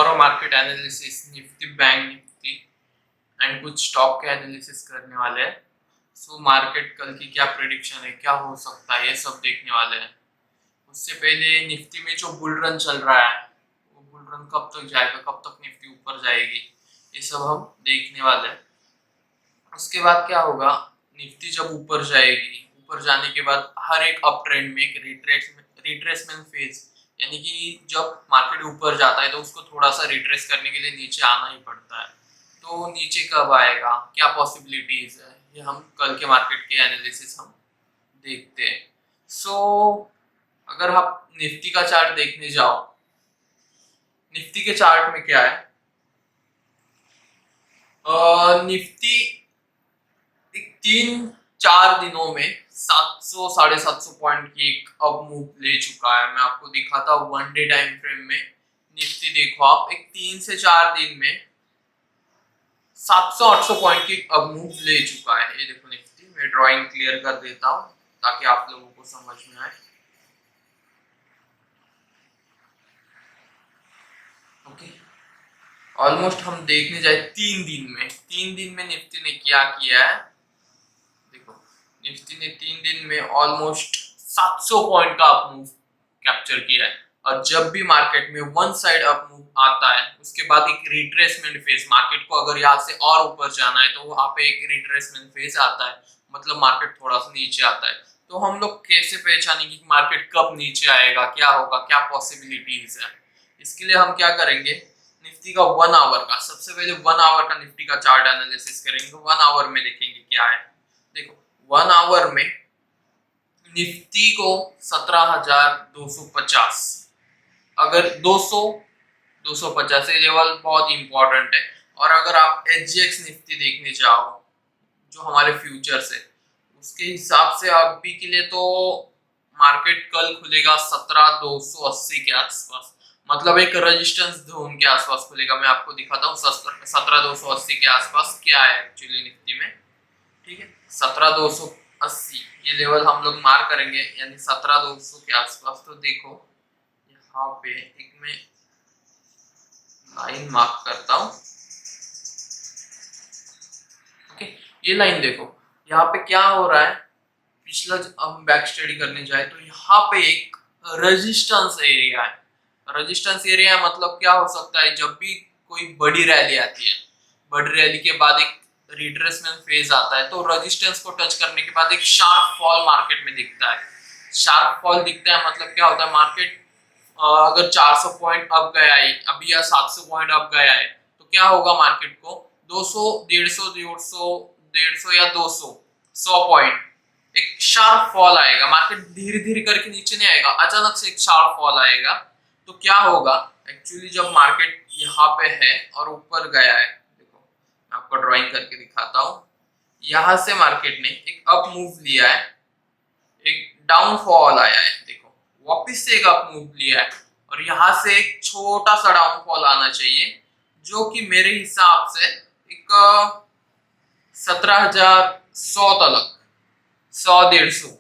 Tomorrow market analysis, Nifty bank Nifty and कुछ stock के analysis करने वाले हैं। सो मार्केट कल की क्या प्रेडिक्शन है, क्या हो सकता है, ये सब देखने वाले हैं। उससे पहले निफ्टी में जो बुल रन चल रहा है, वो बुल रन कब तक जाएगा, कब तक निफ्टी ऊपर जाएगी, ये सब हम देखने वाले हैं। उसके बाद क्या होगा, निफ्टी जब ऊपर जाएगी, ऊपर जाने के बाद हर एक अप ट्रेंड में एक रिट्रेसमेंट फेज, यानी कि जब मार्केट ऊपर जाता है तो उसको थोड़ा सा रिट्रेस करने के लिए नीचे आना ही पड़ता है। तो नीचे कब आएगा, क्या पॉसिबिलिटीज है, ये हम कल के मार्केट के एनालिसिस हम देखते हैं। सो अगर आप निफ्टी का चार्ट देखने जाओ, निफ्टी के चार्ट में क्या है, निफ्टी 3-4 दिनों में 700 750 पॉइंट की एक अब मूव ले चुका है। मैं आपको दिखाता हूँ वन डे टाइम फ्रेम में। निफ्टी देखो आप, एक 3 से 4 दिन में 700-800 पॉइंट की अब मूव ले चुका है। ये देखो निफ्टी, मैं ड्राइंग क्लियर कर देता हूँ ताकि आप लोगों को समझ में आए। ओके, ऑलमोस्ट हम देखने जाए 3 दिन में निफ्टी ने क्या किया है। देखो निफ्टी ने 3 दिन में ऑलमोस्ट 700 पॉइंट का अप मूव कैप्चर किया है। और जब भी मार्केट में वन साइड अप मूव आता है, उसके बाद एक रिट्रेसमेंट फेज, मार्केट को अगर यहाँ से और ऊपर जाना है तो वहां पे एक रिट्रेसमेंट फेज आता है, मतलब मार्केट थोड़ा सा नीचे आता है। तो हम लोग कैसे पहचानेंगे कि मार्केट कब नीचे आएगा, क्या होगा, क्या पॉसिबिलिटीज है। इसके लिए हम क्या करेंगे, निफ्टी का 1 आवर का, सबसे पहले 1 आवर का निफ्टी का चार्ट एनालिसिस करेंगे। 1 आवर में देखेंगे क्या है। देखो 1 आवर में निफ्टी को 17,250, अगर 250 ये लेवल बहुत इंपॉर्टेंट है। और अगर आप एचजीएक्स निफ्टी देखने जाओ, जो हमारे फ्यूचर्स है, उसके हिसाब से अभी के लिए तो मार्केट कल खुलेगा 17,280 के आसपास, मतलब एक रेजिस्टेंस जोन के आसपास खुलेगा। मैं आपको दिखाता हूँ 17,280 के आसपास क्या है एक्चुअली निफ्टी में। ठीक है, 17,280 ये लेवल हम लोग मार्क करेंगे, यानी 17,200 के आसपास। तो देखो यहाँ पे एक मैं लाइन मार्क करता हूँ। ओके, ये लाइन देखो, यहाँ पे क्या हो रहा है, पिछला हम बैक स्टडी करने जाए तो यहाँ पे एक रेजिस्टेंस एरिया है। रेजिस्टेंस एरिया मतलब क्या हो सकता है, जब भी कोई बड़ी रैली आती है, बड़ी रैली के बाद एक रिट्रेसमेंट फेज आता है, तो रेजिस्टेंस को टच करने के बाद एक शार्प फॉल मार्केट में दिखता है। शार्प फॉल दिखता है मतलब क्या होता है, मार्केट अगर 400 पॉइंट अप गया है अभी या 700 पॉइंट अप गया है, तो क्या होगा, मार्केट को 200 150 या 200 100 पॉइंट एक शार्प फॉल आएगा। मार्केट धीरे धीरे करके नीचे नहीं आएगा, अचानक से एक शार्प फॉल आएगा। तो क्या होगा एक्चुअली, जब मार्केट यहाँ पे है और ऊपर गया है, देखो मैं आपको ड्राइंग करके दिखाता हूँ। यहाँ से मार्केट ने एक अप मूव लिया है, एक डाउनफॉल आया है, देखो वापिस से एक अप मूव लिया है, और यहाँ से एक छोटा सा डाउनफॉल आना चाहिए, जो कि मेरे हिसाब से एक 17,100 तक, 100-150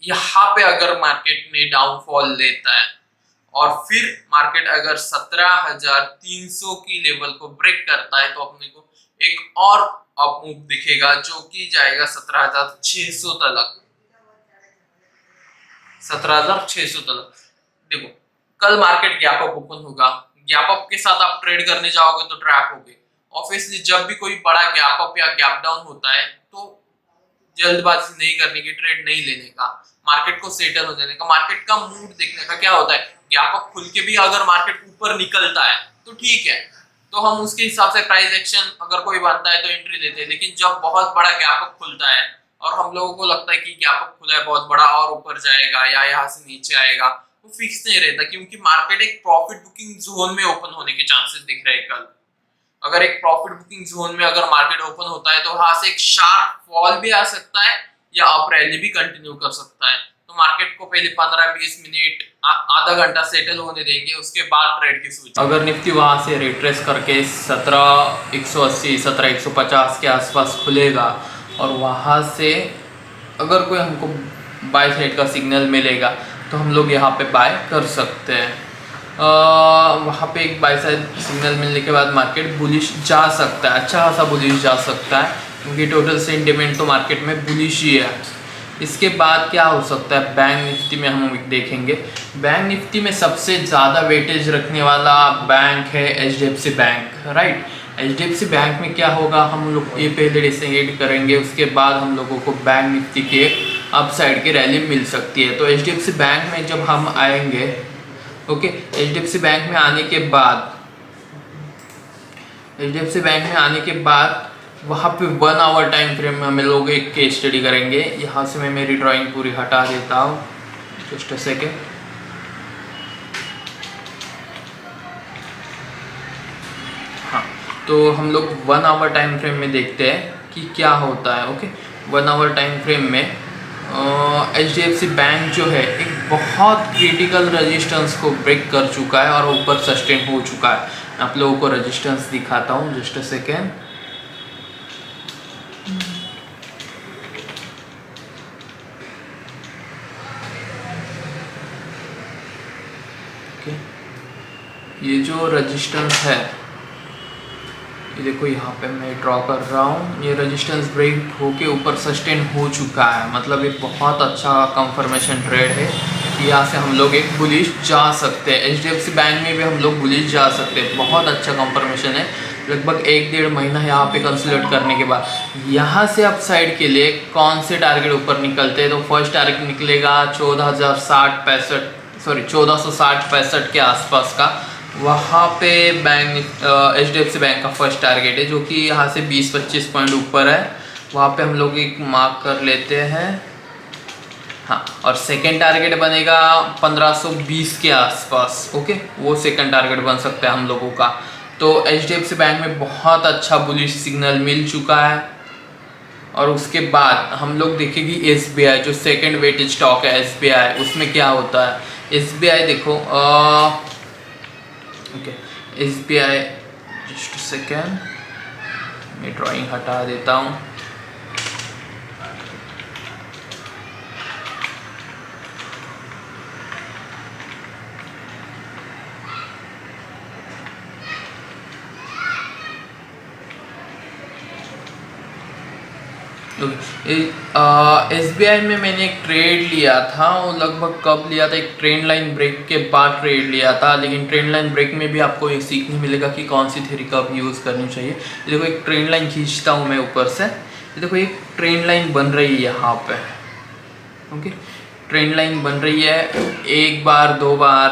यहाँ पे अगर मार्केट में डाउनफॉल लेता है, और फिर मार्केट अगर 17,300 की लेवल को ब्रेक करता है, तो अपने को एक और अप मूव दिखेगा, जो कि जाएगा 17,600 तक, 17,600 तक। देखो कल मार्केट गैप अप ओपन होगा, गैप अप के साथ आप ट्रेड करने जाओगे तो ट्रैप होगे। ऑब्वियसली जब भी कोई बड़ा गैप अप या गैप डाउन होता है, तो जल्दबाजी नहीं करने की, ट्रेड नहीं लेने का, मार्केट को सेटल हो जाने का, मार्केट का मूड देखने का। क्या होता है, गैप अप खुल के भी अगर मार्केट ऊपर निकलता है तो ठीक है, तो हम उसके हिसाब से प्राइस एक्शन अगर कोई बनता है तो एंट्री लेते हैं। लेकिन जब बहुत बड़ा गैप अप खुलता है और हम लोगों को लगता है कि गैप अप खुला है बहुत बड़ा और ऊपर जाएगा या यहाँ से नीचे आएगा, वो फिक्स नहीं रहता, क्योंकि मार्केट एक प्रॉफिट बुकिंग जोन में ओपन होने के चांसेस दिख रहे हैं कल। अगर एक प्रॉफिट बुकिंग जोन में अगर मार्केट ओपन होता है, तो वहां से एक शार्प फॉल भी आ सकता है या अप रैली भी कंटिन्यू कर सकता है। तो मार्केट को पहले 15-20 मिनट, आधा घंटा सेटल होने देंगे, उसके बाद ट्रेड की सूची। अगर निफ्टी वहां से रिट्रेस करके 17,180 17,150 के आसपास खुलेगा, और वहां से अगर कोई हमको बाय साइड का सिग्नल मिलेगा, तो हम लोग यहाँ पे बाय कर सकते हैं। वहाँ पे एक बाई साइड सिग्नल मिलने के बाद मार्केट बुलिश जा सकता है, अच्छा खासा बुलिश जा सकता है, क्योंकि टोटल सेंटिमेंट तो मार्केट में बुलिश ही है। इसके बाद क्या हो सकता है, बैंक निफ्टी में हम देखेंगे। बैंक निफ्टी में सबसे ज़्यादा वेटेज रखने वाला बैंक है HDFC bank, right. HDFC bank में क्या होगा, हम लोग ये पहले डिसाइड करेंगे, उसके बाद हम लोगों को बैंक निफ्टी के अपसाइड की रैली मिल सकती है। तो HDFC बैंक में जब हम आएंगे, ओके, HDFC बैंक में आने के बाद वहाँ पे 1 आवर टाइम फ्रेम में हम लोग एक केस स्टडी करेंगे। यहाँ से मैं मेरी ड्राइंग पूरी हटा देता हूँ, जस्ट अ सेकेंड। हाँ, तो हम लोग 1 आवर टाइम फ्रेम में देखते हैं कि क्या होता है। ओके, 1 आवर टाइम फ्रेम में HDFC बैंक जो है एक बहुत क्रिटिकल रेजिस्टेंस को ब्रेक कर चुका है और ऊपर सस्टेन हो चुका है। आप लोगों को रेजिस्टेंस दिखाता हूँ, जस्ट अ सेकेंड। ये जो रेजिस्टेंस है, ये देखो यहाँ पे मैं ड्रॉ कर रहा हूँ, ये रेजिस्टेंस ब्रेक होके ऊपर सस्टेन हो चुका है। मतलब ये बहुत अच्छा कंफर्मेशन ट्रेड है कि यहाँ से हम लोग एक बुलिश जा सकते हैं। HDFC बैंक में भी हम लोग बुलिश जा सकते हैं, बहुत अच्छा कंफर्मेशन है। लगभग 1-1.5 महीना यहाँ पे कंसोलिडेट करने के बाद यहाँ से अप साइड के लिए कौन से टारगेट ऊपर निकलते हैं, तो फर्स्ट टारगेट निकलेगा 1460-65 के आसपास का। वहाँ पे HDFC बैंक का फर्स्ट टारगेट है, जो कि यहाँ से 20-25 पॉइंट ऊपर है। वहाँ पे हम लोग एक मार्क कर लेते हैं। हाँ, और सेकेंड टारगेट बनेगा 1520 के आसपास। ओके, वो सेकेंड टारगेट बन सकता है हम लोगों का। तो HDFC बैंक में बहुत अच्छा बुलिश सिग्नल मिल चुका है। और उसके बाद हम लोग देखेंगे SBI, जो सेकेंड वेटेज स्टॉक है SBI, उसमें क्या होता है। SBI देखो, ओके, SBI, जस्ट सेकेंड, मैं ड्राइंग हटा देता हूँ। SBI में मैंने एक ट्रेड लिया था, वो लगभग कब लिया था, एक ट्रेंड लाइन ब्रेक के बाद ट्रेड लिया था। लेकिन ट्रेंड लाइन ब्रेक में भी आपको ये सीखने मिलेगा कि कौन सी थ्योरी कब यूज़ करनी चाहिए। ये देखो, एक ट्रेंड लाइन खींचता हूँ मैं ऊपर से, ये देखो एक ट्रेंड लाइन बन रही है यहाँ पे। ओके, ट्रेंड लाइन बन रही है, 1 बार 2 बार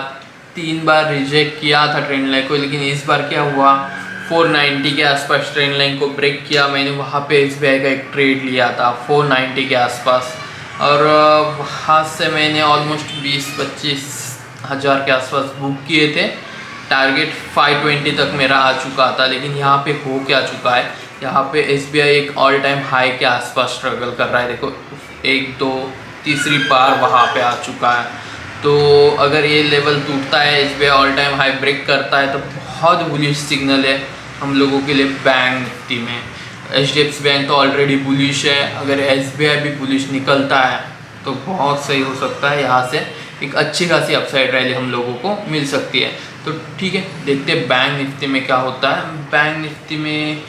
3 बार रिजेक्ट किया था ट्रेंड लाइन को, लेकिन इस बार क्या हुआ, 490 के आसपास ट्रेंड लाइन को ब्रेक किया। मैंने वहाँ पे SBI का एक ट्रेड लिया था 490 के आसपास, और वहाँ से मैंने ऑलमोस्ट 20-25 हज़ार के आसपास बुक किए थे। टारगेट 520 तक मेरा आ चुका था, लेकिन यहाँ पे हो क्या चुका है, यहाँ पे SBI एक ऑल टाइम हाई के आसपास स्ट्रगल कर रहा है। देखो 1 2 तीसरी बार वहाँ पे आ चुका है। तो अगर ये लेवल टूटता है, SBI all time high break करता है, तो बहुत बुलिश सिग्नल है हम लोगों के लिए बैंक निफ्टी में। HDFC बैंक तो ऑलरेडी बुलिश है, अगर SBI भी बुलिश निकलता है तो बहुत सही हो सकता है। यहाँ से एक अच्छी खासी अपसाइड रैली हम लोगों को मिल सकती है। तो ठीक है, देखते हैं बैंक निफ्टी में क्या होता है। बैंक निफ्टी में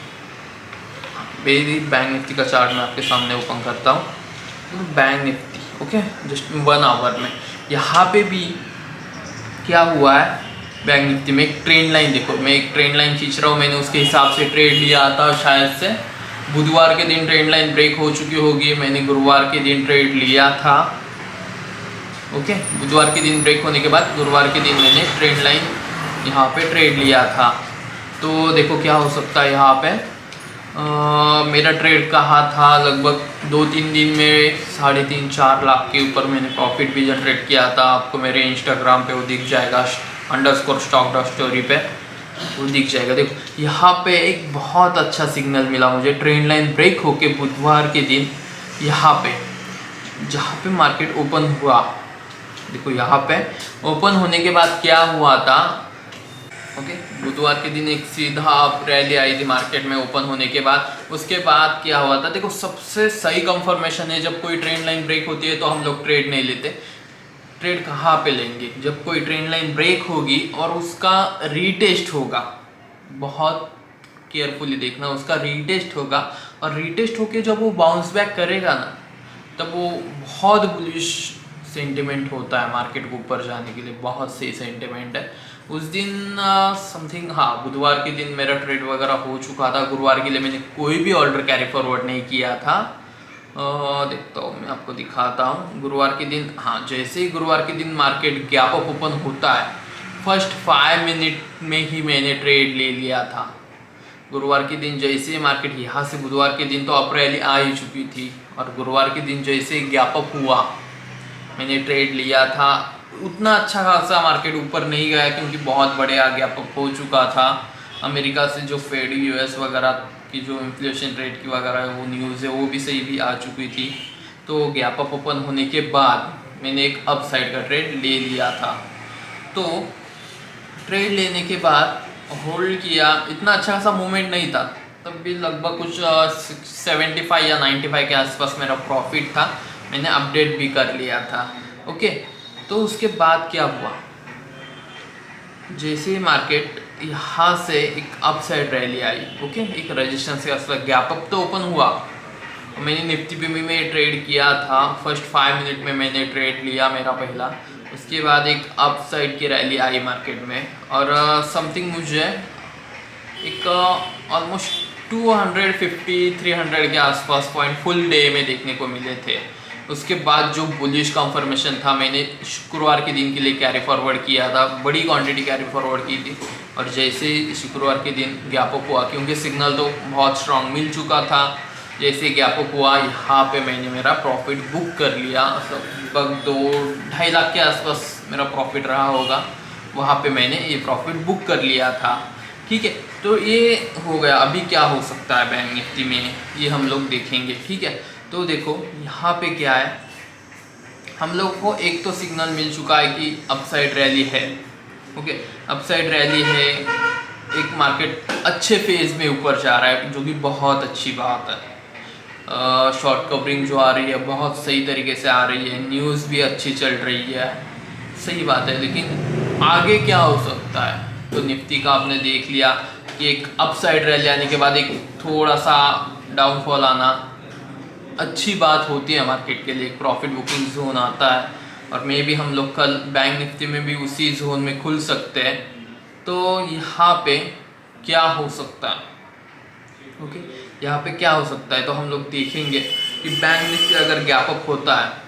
बैंक निफ्टी का चार्ट मैं आपके सामने ओपन करता हूँ। तो bank Nifty, okay, just 1 hour में यहाँ पे भी क्या हुआ है, बैंक निफ्टी में एक ट्रेंड लाइन, देखो मैं एक ट्रेंड लाइन खींच रहा हूँ, मैंने उसके हिसाब से ट्रेड लिया था। शायद से बुधवार के दिन ट्रेंड लाइन ब्रेक हो चुकी होगी, मैंने गुरुवार के दिन ट्रेड लिया था। ओके, बुधवार के दिन ब्रेक होने के बाद गुरुवार के दिन मैंने ट्रेंड लाइन यहाँ पे ट्रेड लिया था। तो देखो क्या हो सकता है यहाँ पे। मेरा ट्रेड कहा था लगभग 2-3 दिन में 3.5-4 लाख के ऊपर मैंने प्रॉफिट भी जनरेट किया था। आपको मेरे इंस्टाग्राम पे वो दिख जाएगा, _stock.story पे वो दिख जाएगा। देखो यहाँ पे एक बहुत अच्छा सिग्नल मिला मुझे, ट्रेंड लाइन ब्रेक होके बुधवार के दिन यहाँ पे जहाँ पे मार्केट ओपन हुआ, देखो यहाँ पे ओपन होने के बाद क्या हुआ था। ओके, बुधवार के दिन एक सीधा रैली आई थी मार्केट में ओपन होने के बाद। उसके बाद क्या हुआ था, देखो सबसे सही कंफर्मेशन है, जब कोई ट्रेंड लाइन ब्रेक होती है तो हम लोग ट्रेड नहीं लेते। ट्रेड कहाँ पे लेंगे? जब कोई ट्रेंड लाइन ब्रेक होगी और उसका रीटेस्ट होगा, बहुत केयरफुली देखना, उसका रीटेस्ट होगा और रीटेस्ट होके जब वो बाउंस बैक करेगा ना, तब वो बहुत बुलिश सेंटिमेंट होता है मार्केट को ऊपर जाने के लिए, बहुत सही सेंटिमेंट है। उस दिन समथिंग, हाँ, बुधवार के दिन मेरा ट्रेड वगैरह हो चुका था। गुरुवार के लिए मैंने कोई भी ऑर्डर कैरी फॉरवर्ड नहीं किया था। देखता हूँ, मैं आपको दिखाता हूँ। गुरुवार के दिन, हाँ, जैसे ही गुरुवार के दिन मार्केट गैप अप ओपन होता है, फर्स्ट 5 मिनट में ही मैंने ट्रेड ले लिया था। गुरुवार के दिन जैसे ही मार्केट, यहाँ से बुधवार के दिन तो अप रैली आ ही चुकी थी, और गुरुवार के दिन जैसे ही गैप अप हुआ मैंने ट्रेड लिया था। उतना अच्छा खासा मार्केट ऊपर नहीं गया क्योंकि बहुत बड़े गैप अप हो चुका था। अमेरिका से जो फेड, यूएस वगैरह की जो इन्फ्लेशन रेट की वगैरह वो न्यूज़ है, वो भी सही भी आ चुकी थी। तो गैप अप ओपन होने के बाद मैंने एक अप साइड का ट्रेड ले लिया था। तो ट्रेड लेने के बाद होल्ड किया, इतना अच्छा खासा मूवमेंट नहीं था, तब भी लगभग कुछ 75 या 95 के आसपास मेरा प्रॉफिट था। मैंने अपडेट भी कर लिया था। ओके, तो उसके बाद क्या हुआ, जैसे ही मार्केट यहाँ से एक अप साइड रैली आई, ओके, एक रेजिस्टेंस के आसपास गैप अप तो ओपन हुआ। मैंने निफ्टी पे भी मैं ट्रेड किया था, फर्स्ट 5 मिनट में मैंने ट्रेड लिया मेरा पहला। उसके बाद एक अप साइड की रैली आई मार्केट में, और समथिंग मुझे एक ऑलमोस्ट 250-300 के आसपास पॉइंट फुल डे में देखने को मिले थे। उसके बाद जो बुलिश कंफर्मेशन था, मैंने शुक्रवार के दिन के लिए कैरी फॉरवर्ड किया था, बड़ी क्वांटिटी कैरी फॉरवर्ड की थी। और जैसे ही शुक्रवार के दिन गैप अप हुआ, क्योंकि सिग्नल तो बहुत स्ट्रांग मिल चुका था, जैसे गैप अप हुआ यहाँ पे मैंने मेरा प्रॉफिट बुक कर लिया। लगभग 2-2.5 लाख के आसपास मेरा प्रॉफिट रहा होगा, वहाँ पे मैंने ये प्रॉफिट बुक कर लिया था। ठीक है, तो ये हो गया। अभी क्या हो सकता है बैंक निफ्टी में, ये हम लोग देखेंगे। ठीक है, तो देखो यहाँ पे क्या है, हम लोग को एक तो सिग्नल मिल चुका है कि अपसाइड रैली है। ओके, अपसाइड रैली है, एक मार्केट अच्छे फेज में ऊपर जा रहा है, जो कि बहुत अच्छी बात है। शॉर्ट कवरिंग जो आ रही है बहुत सही तरीके से आ रही है, न्यूज़ भी अच्छी चल रही है, सही बात है। लेकिन आगे क्या हो सकता है, तो निफ्टी का आपने देख लिया कि एक अपसाइड रैली आने के बाद एक थोड़ा सा डाउनफॉल आना अच्छी बात होती है मार्केट के लिए। एक प्रॉफिट बुकिंग जोन आता है, और मे भी हम लोग कल बैंक निफ्टी में भी उसी जोन में खुल सकते हैं। तो यहाँ पे क्या हो सकता है, ओके, यहाँ पे क्या हो सकता है, तो हम लोग देखेंगे कि बैंक निफ्टी अगर गैप अप होता है,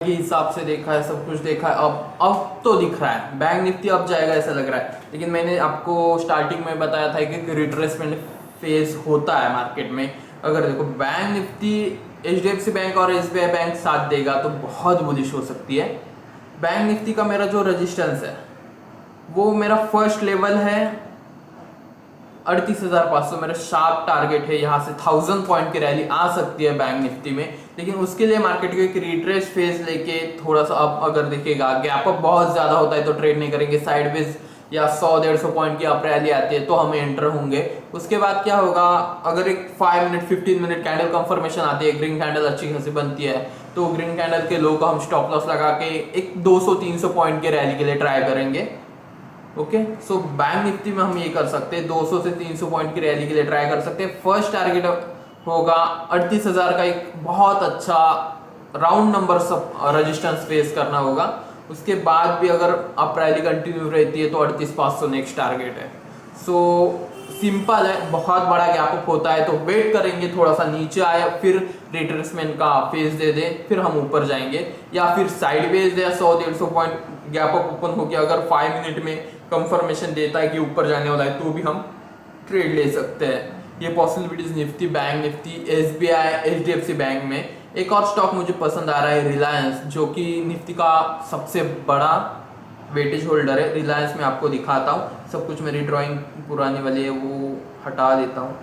के हिसाब से देखा है, सब कुछ देखा है, अब तो दिख रहा है बैंक निफ्टी अब जाएगा ऐसा लग रहा है। लेकिन मैंने आपको स्टार्टिंग में बताया था कि रिट्रेसमेंट फेज होता है मार्केट में। अगर देखो बैंक निफ्टी एचडीएफसी बैंक और एसबीआई बैंक साथ देगा तो बहुत बुलिश हो सकती है। बैंक निफ्टी का मेरा जो रेजिस्टेंस है वो मेरा फर्स्ट लेवल है 38,500, मेरा शार्प टारगेट है। यहाँ से 1000 पॉइंट की रैली आ सकती है बैंक निफ्टी में, लेकिन उसके लिए मार्केट को एक रिट्रेस फेज लेके थोड़ा सा अब अगर देखेगा गैप अप बहुत ज्यादा होता है तो ट्रेड नहीं करेंगे। साइडवेज या 100-150 पॉइंट की अप रैली आती है तो हम एंटर होंगे। उसके बाद क्या होगा, अगर एक 5 मिनट 15 मिनट कैंडल कंफर्मेशन आती है, ग्रीन कैंडल अच्छी खासी बनती है, तो ग्रीन कैंडल के लो को हम स्टॉप लॉस लगा के एक 200-300 पॉइंट की रैली के लिए ट्राई करेंगे। ओके, सो बैंक निफ्टी में हम ये कर सकते हैं, 200 से 300 पॉइंट की रैली के लिए ट्राई कर सकते हैं। फर्स्ट टारगेट होगा 38,000 का, एक बहुत अच्छा राउंड नंबर सब रेजिस्टेंस फेस करना होगा। उसके बाद भी अगर अप रैली कंटिन्यू रहती है तो 38,500 नेक्स्ट टारगेट है। सो सिंपल है, बहुत बड़ा गैप अप होता है तो वेट करेंगे, थोड़ा सा नीचे आए फिर रिट्रेसमेंट का फेज दे दे, फिर हम ऊपर जाएंगे, या फिर साइडवेज दे 100-150 पॉइंट गैप अप ओपन हो गया, अगर 5 मिनट में कंफर्मेशन देता है कि ऊपर जाने वाला है तो भी हम ट्रेड ले सकते हैं। ये possibilities Nifty, bank Nifty, SBI, HDFC bank में। एक और स्टॉक मुझे पसंद आ रहा है रिलायंस, जो कि निफ्टी का सबसे बड़ा वेटेज होल्डर है। रिलायंस में आपको दिखाता हूँ, सब कुछ मेरी ड्राइंग पुरानी वाली है वो हटा देता हूँ।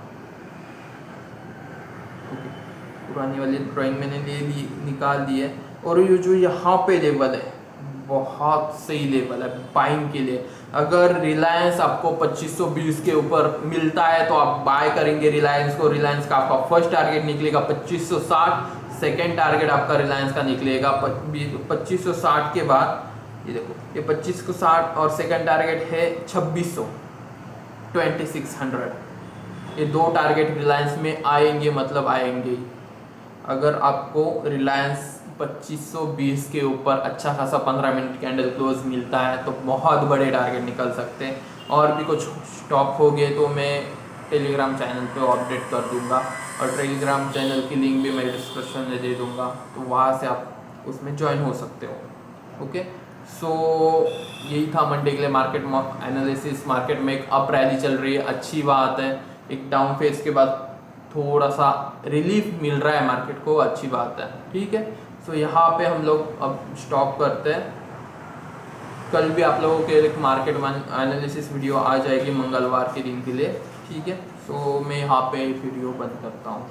पुरानी वाली ड्राइंग मैंने ले ली, निकाल दी है। और ये जो यहाँ पे लेवल है बहुत सही लेवल है बाइंग के लिए। अगर रिलायंस आपको 2520 के ऊपर मिलता है तो आप बाय करेंगे रिलायंस को। रिलायंस का आपका फर्स्ट टारगेट निकलेगा 2560, सेकेंड टारगेट आपका रिलायंस का निकलेगा 2560 के बाद ये देखो ये 2560 और सेकेंड टारगेट है 2600, 2600। ये दो टारगेट रिलायंस में आएंगे, मतलब आएंगे। अगर आपको रिलायंस 2520 के ऊपर अच्छा खासा 15 मिनट कैंडल क्लोज मिलता है तो बहुत बड़े टारगेट निकल सकते हैं। और भी कुछ स्टॉक हो गए तो मैं टेलीग्राम चैनल पे अपडेट कर दूंगा, और टेलीग्राम चैनल की लिंक भी मैं डिस्क्रिप्शन में दे दूंगा, तो वहाँ से आप उसमें ज्वाइन हो सकते हो। ओके, सो यही था मंडे के लिए मार्केट एनालिसिस। मार्केट में एक अप रैली चल रही है, अच्छी बात है। एक डाउन फेज के बाद थोड़ा सा रिलीफ मिल रहा है मार्केट को, अच्छी बात है। ठीक है, सो यहाँ पे हम लोग अब स्टॉप करते हैं। कल भी आप लोगों के एक मार्केट एनालिसिस वीडियो आ जाएगी मंगलवार के दिन के लिए। ठीक है, सो मैं यहाँ पे वीडियो बंद करता हूँ।